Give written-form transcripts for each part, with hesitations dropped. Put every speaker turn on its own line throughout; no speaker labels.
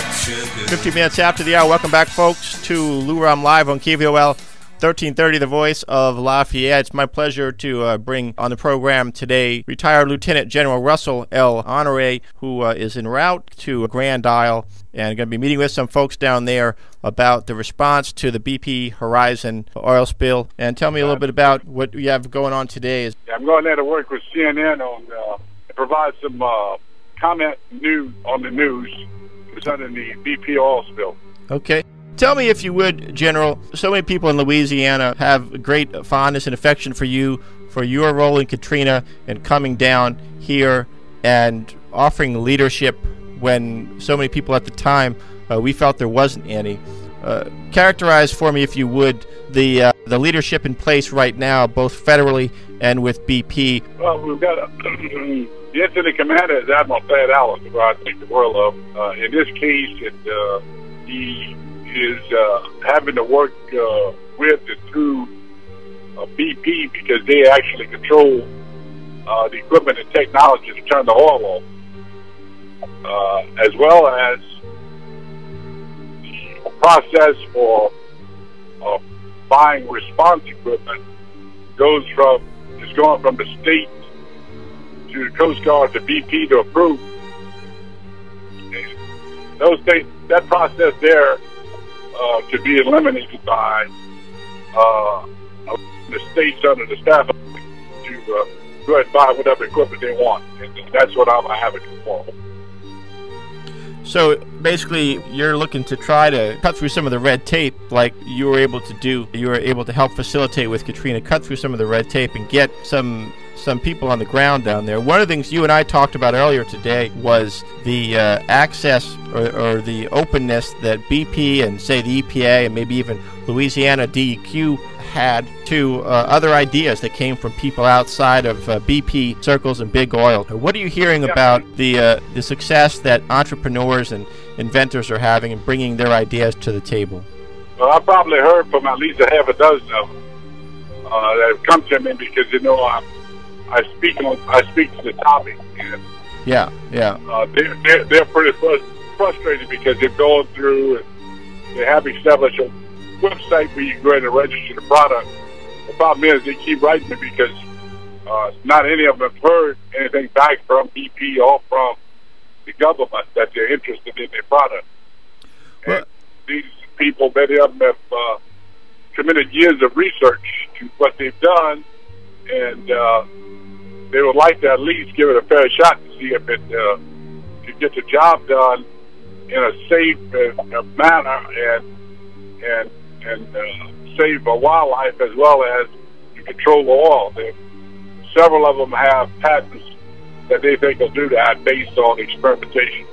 15 minutes after the hour. Welcome back, folks, to Lou Ram Live on KVOL 1330, the voice of Lafayette. It's my pleasure to bring on the program today retired Lieutenant General Russel Honore, who is en route to Grand Isle and going to be meeting with some folks down there about the response to the BP Horizon oil spill. And tell me a little bit about what you have going on today.
I'm going there to work with CNN on to provide some comment on the news concerning the BP oil spill.
Okay. Tell me, if you would, General, so many people in Louisiana have great fondness and affection for you, for your role in Katrina and coming down here and offering leadership when so many people at the time we felt there wasn't any. Characterize for me, if you would, the leadership in place right now, both federally and with BP.
Well, we've got the incident commander is Admiral Thad Allen, who I think the world of. In this case, he is having to work with and through BP because they actually control the equipment and technology to turn the oil off, as well as the process for buying response equipment is going from the state to the Coast Guard to BP to approve. And that process there to be eliminated by the states under the staff to go ahead and buy whatever equipment they want. And that's what I'm advocating for.
So basically, you're looking to try to cut through some of the red tape like you were able to do. You were able to help facilitate with Katrina, cut through some of the red tape and get some people on the ground down there. One of the things you and I talked about earlier today was the access or the openness that BP and, say, the EPA and maybe even Louisiana DEQ had to other ideas that came from people outside of BP circles and big oil. What are you hearing about the success that entrepreneurs and inventors are having in bringing their ideas to the table?
Well, I've probably heard from at least a half a dozen of them that have come to me because, I speak to the topic. And, they're pretty frustrated because they're going through and they have established a website where you can go ahead and register the product. The problem is they keep writing me because not any of them have heard anything back from BP or from the government that they're interested in their product.
Well,
and these people, many of them have committed years of research to what they've done, and they would like to at least give it a fair shot to see if it can get the job done in a safe manner and save wildlife as well as to control the oil. Several of them have patents that they think will do that based on experimentation.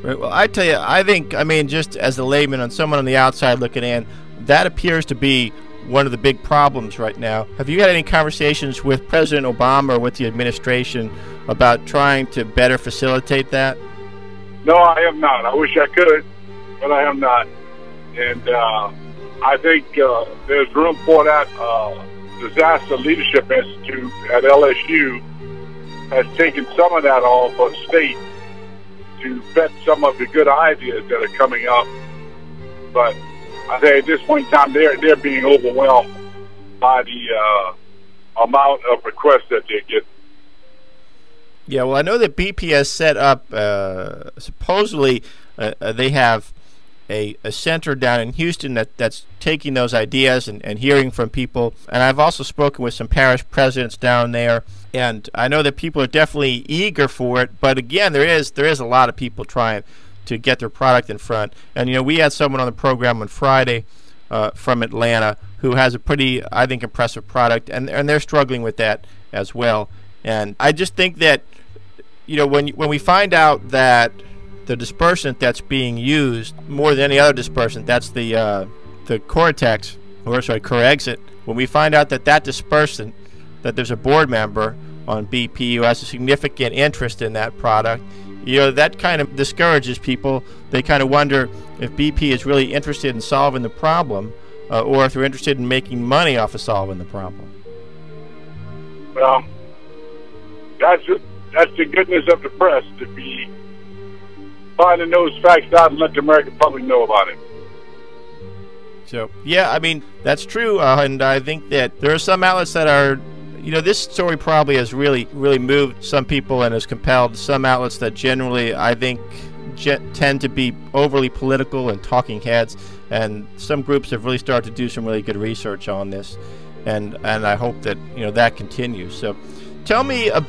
Right. Well, I tell you, I mean, just as a layman and someone on the outside looking in, that appears to be one of the big problems right now. Have you had any conversations with President Obama or with the administration about trying to better facilitate that?
No, I have not. I wish I could, but I have not. And I think there's room for that. Disaster Leadership Institute at LSU has taken some of that on for the state to vet some of the good ideas that are coming up. But I think at this point in time, they're being overwhelmed by the amount of requests that they get.
Yeah, well, I know that BP has set up, supposedly, they have a center down in Houston that's taking those ideas and hearing from people. And I've also spoken with some parish presidents down there, and I know that people are definitely eager for it. But again, there is a lot of people trying to get their product in front. And we had someone on the program on Friday from Atlanta who has a pretty, I think, impressive product, and they're struggling with that as well. And I just think that when we find out that the dispersant that's being used more than any other dispersant, that's the Cortex, Corexit. When we find out that dispersant, that there's a board member on BP who has a significant interest in that product, that kind of discourages people. They kind of wonder if BP is really interested in solving the problem, or if they're interested in making money off of solving the problem.
Well, that's the goodness of the press, to be finding those facts out and let the American public know about it.
So, yeah, I mean, that's true, and I think that there are some outlets that are, this story probably has really moved some people and has compelled some outlets that generally, I think, tend to be overly political and talking heads, and some groups have really started to do some really good research on this, and I hope that, that continues. So, tell me your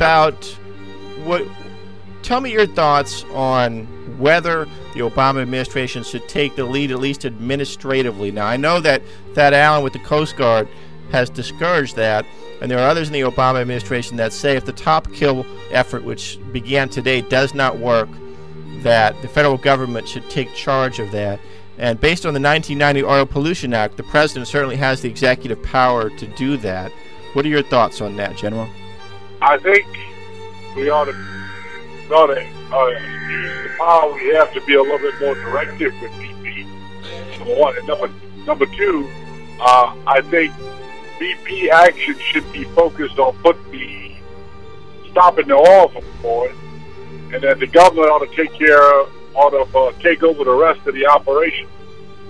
thoughts on whether the Obama administration should take the lead, at least administratively. Now, I know that Allen with the Coast Guard has discouraged that, and there are others in the Obama administration that say if the Top Kill effort, which began today, does not work, that the federal government should take charge of that. And based on the 1990 Oil Pollution Act, the president certainly has the executive power to do that. What are your thoughts on that, General?
I think we ought to use the power we have to be a little bit more directive with BP, number one. And number two, I think BP action should be focused on stopping the oil from flowing, and that the government ought to take over the rest of the operation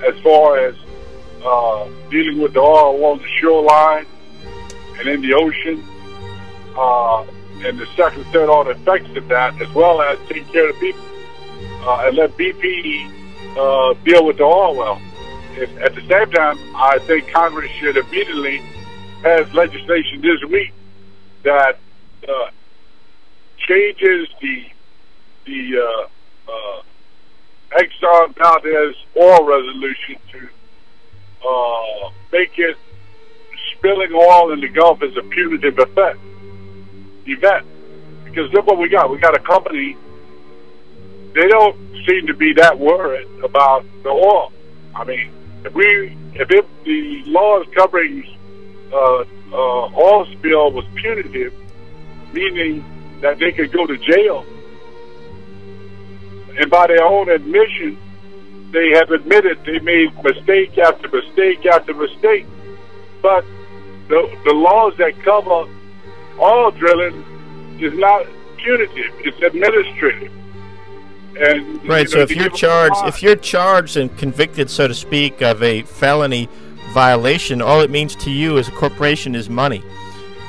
as far as dealing with the oil along the shoreline and in the ocean, and the second, third order effects of that, as well as taking care of the people, and let BP deal with the oil well. At the same time, I think Congress should immediately pass legislation this week that changes the Exxon Valdez oil resolution to make it spilling oil in the Gulf as a punitive event. Because look what we got. We got a company, they don't seem to be that worried about the oil. I mean, if the laws covering oil spill was punitive, meaning that they could go to jail, and by their own admission, they have admitted they made mistake after mistake after mistake. But the laws that cover oil drilling is not punitive; it's administrative. And
right. So if you're charged and convicted, so to speak, of a felony violation, all it means to you as a corporation is money.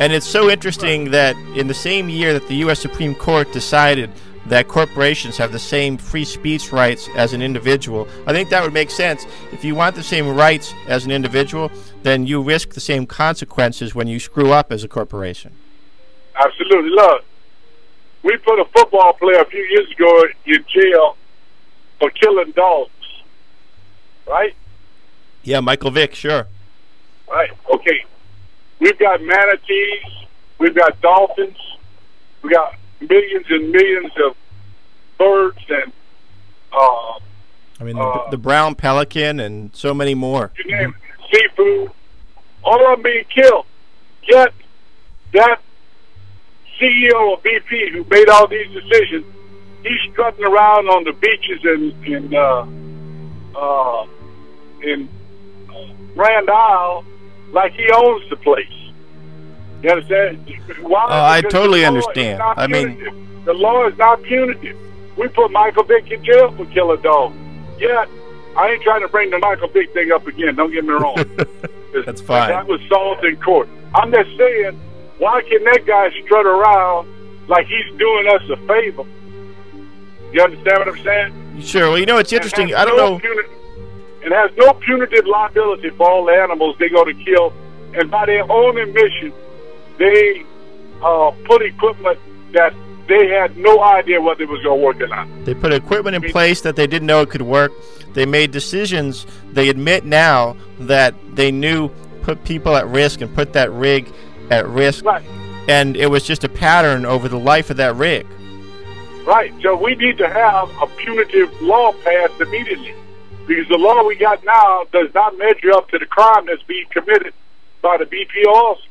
And it's so interesting that in the same year that the U.S. Supreme Court decided that corporations have the same free speech rights as an individual, I think that would make sense. If you want the same rights as an individual, then you risk the same consequences when you screw up as a corporation.
Absolutely. Look, we put a football player a few years ago in jail for killing dogs, right?
Yeah, Michael Vick, sure.
Right, okay. We've got manatees, we've got dolphins, we got millions and millions of birds and
the brown pelican and so many more.
You name it, seafood, all of them being killed. Yet that CEO of BP who made all these decisions, he's strutting around on the beaches in Grand Isle like he owns the place. You understand? Why?
I totally understand. I mean,
the law is not punitive. We put Michael Vick in jail for killing dogs. Yet, I ain't trying to bring the Michael Vick thing up again. Don't get me wrong.
That's fine.
That was solved in court. I'm just saying, why can that guy strut around like he's doing us a favor? You understand what I'm saying?
Sure. Well, it's interesting. I don't know.
It has no punitive liability for all the animals they're going to kill. And by their own admission, they put equipment that they had no idea what it was going to work or not.
They put equipment in place that they didn't know it could work. They made decisions. They admit now that they knew put people at risk and put that rig at risk.
Right.
And it was just a pattern over the life of that rig.
Right. So we need to have a punitive law passed immediately, because the law we got now does not measure up to the crime that's being committed by the BP oil spill.